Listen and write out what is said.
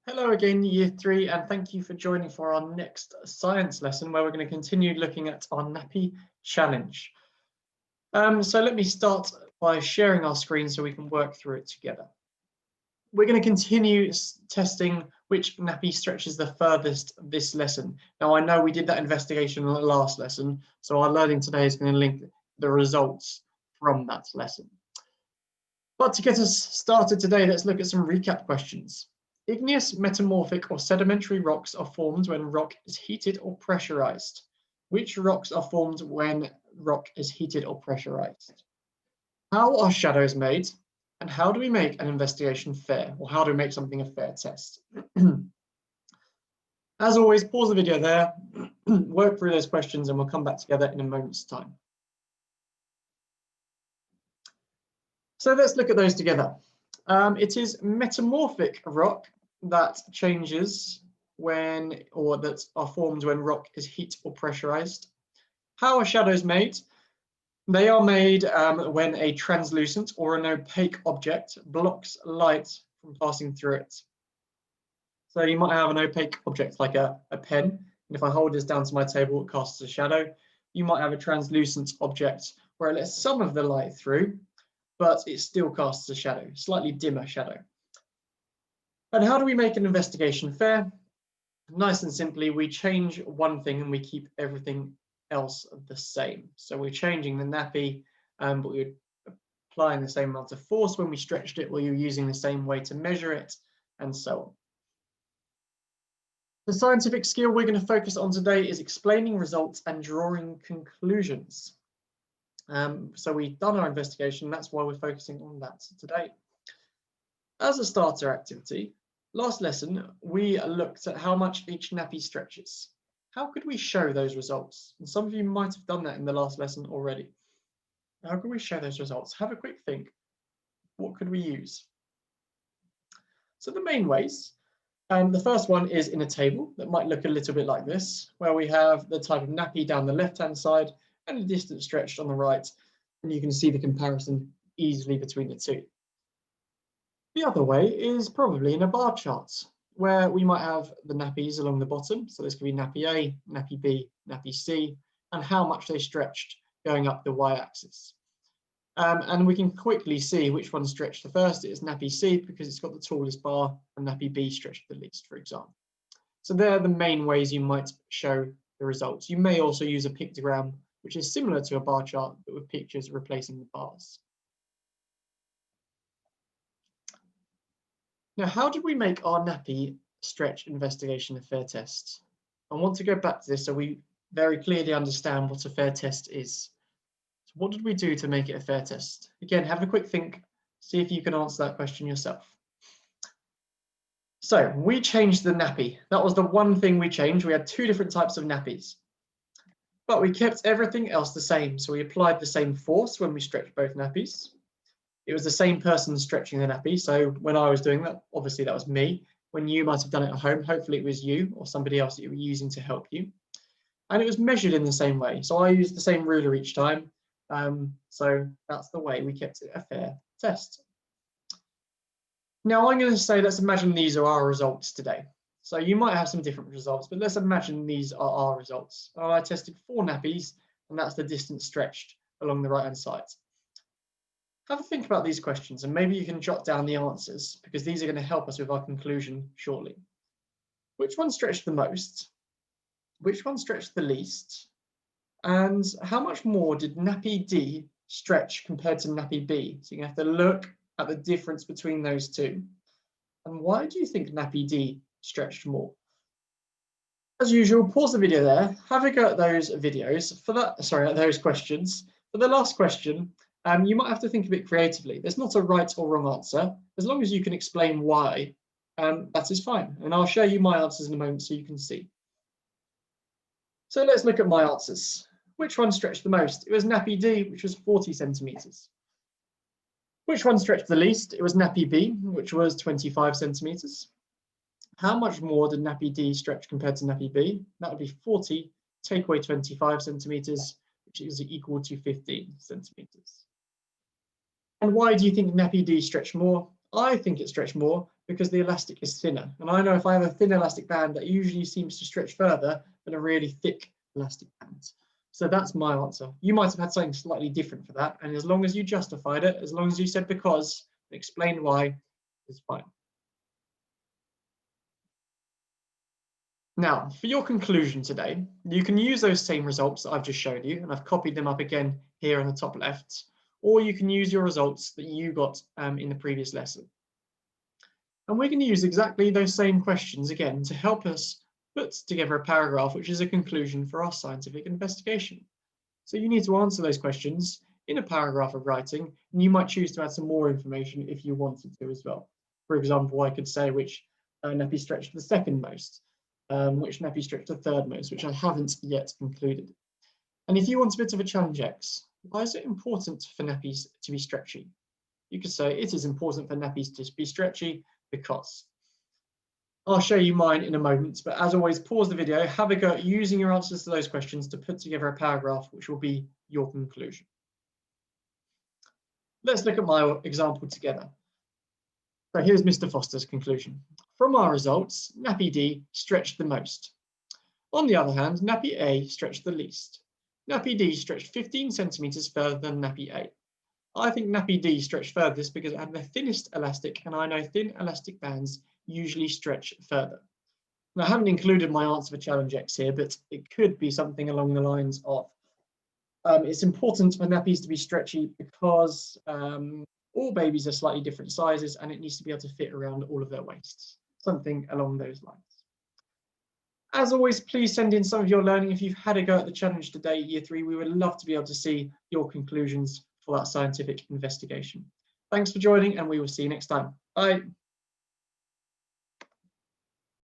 Hello again, Year 3, and thank you for joining for our next science lesson where we're going to continue looking at our Nappy challenge. So let me start by sharing our screen so we can work through it together. We're going to continue testing which Nappy stretches the furthest this lesson. Now, I know we did that investigation in the last lesson, so our learning today is going to link the results from that lesson. But to get us started today, let's look at some recap questions. Igneous, metamorphic, or sedimentary rocks are formed when rock is heated or pressurized. Which rocks are formed when rock is heated or pressurized? How are shadows made? And how do we make an investigation fair? Or how do we make something a fair test? As always, pause the video there, work through those questions, and we'll come back together in a moment's time. So let's look at those together. It is metamorphic rock that changes when, or that are formed when rock is heat or pressurized. How are shadows made? They are made when a translucent or an opaque object blocks light from passing through it. So you might have an opaque object like a pen, and if I hold this down to my table, it casts a shadow. You might have a translucent object where it lets some of the light through, but it still casts a shadow, slightly dimmer shadow. And how do we make an investigation fair? Nice and simply, we change one thing and we keep everything else the same. So we're changing the nappy, but we're applying the same amount of force when we stretched it, or you're using the same way to measure it, and so on. The scientific skill we're going to focus on today is explaining results and drawing conclusions. So we've done our investigation, that's why we're focusing on that today. As a starter activity, last lesson, we looked at how much each nappy stretches. How could we show those results? And some of you might have done that in the last lesson already. How could we show those results? Have a quick think. What could we use? So the main ways, the first one is in a table that might look a little bit like this, where we have the type of nappy down the left-hand side and the distance stretched on the right, and you can see the comparison easily between the two. The other way is probably in a bar chart, where we might have the nappies along the bottom. So this could be nappy A, nappy B, nappy C, and how much they stretched going up the y-axis. And we can quickly see which one stretched the first. It is nappy C because it's got the tallest bar, and nappy B stretched the least, for example. So they're the main ways you might show the results. You may also use a pictogram, which is similar to a bar chart, but with pictures replacing the bars. Now, how did we make our nappy stretch investigation a fair test? I want to go back to this so we very clearly understand what a fair test is. So what did we do to make it a fair test? Again, have a quick think, see if you can answer that question yourself. So we changed the nappy. That was the one thing we changed. We had two different types of nappies, but we kept everything else the same. So we applied the same force when we stretched both nappies. It was the same person stretching the nappy. So when I was doing that, obviously that was me. When you might have done it at home, hopefully it was you or somebody else that you were using to help you. And it was measured in the same way. So I used the same ruler each time. So that's the way we kept it a fair test. Now I'm going to say, let's imagine these are our results today. So you might have some different results, but let's imagine these are our results. I tested 4 nappies, and that's the distance stretched along the right-hand side. Have a think about these questions, and maybe you can jot down the answers, because these are going to help us with our conclusion shortly. Which one stretched the most? Which one stretched the least? And how much more did nappy D stretch compared to nappy B? So you have to look at the difference between those two. And why do you think nappy D stretched more? As usual, pause the video there, have a go at those videos. For that, sorry, at those questions. For the last question, you might have to think a bit creatively. There's not a right or wrong answer. As long as you can explain why, that is fine. And I'll show you my answers in a moment so you can see. So let's look at my answers. Which one stretched the most? It was nappy D, which was 40 centimeters. Which one stretched the least? It was nappy B, which was 25 centimeters. How much more did nappy D stretch compared to nappy B? That would be 40, take away 25 centimeters, which is equal to 15 centimeters. And why do you think nappy D stretched more? I think it stretched more because the elastic is thinner. And I know if I have a thin elastic band, that usually seems to stretch further than a really thick elastic band. So that's my answer. You might have had something slightly different for that. And as long as you justified it, as long as you said because, and explained why, it's fine. Now, for your conclusion today, you can use those same results that I've just shown you, and I've copied them up again here on the top left, or you can use your results that you got in the previous lesson. And we're going to use exactly those same questions again to help us put together a paragraph which is a conclusion for our scientific investigation. So you need to answer those questions in a paragraph of writing, and you might choose to add some more information if you wanted to as well. For example, I could say which nappy stretched the second most, which nappy stretched the third most, which I haven't yet included. And if you want a bit of a challenge X, why is it important for nappies to be stretchy? You could say it is important for nappies to be stretchy because. I'll show you mine in a moment, but as always, pause the video, have a go at using your answers to those questions to put together a paragraph which will be your conclusion. Let's look at my example together. So here's Mr. Foster's conclusion. From our results, nappy D stretched the most. On the other hand, nappy A stretched the least. Nappy D stretched 15 centimeters further than nappy A. I think nappy D stretched furthest because it had the thinnest elastic, and I know thin elastic bands usually stretch further. Now, I haven't included my answer for challenge X here, but it could be something along the lines of, it's important for nappies to be stretchy because all babies are slightly different sizes and it needs to be able to fit around all of their waists. Something along those lines. As always, please send in some of your learning. If you've had a go at the challenge today, Year 3, we would love to be able to see your conclusions for that scientific investigation. Thanks for joining, and we will see you next time. Bye.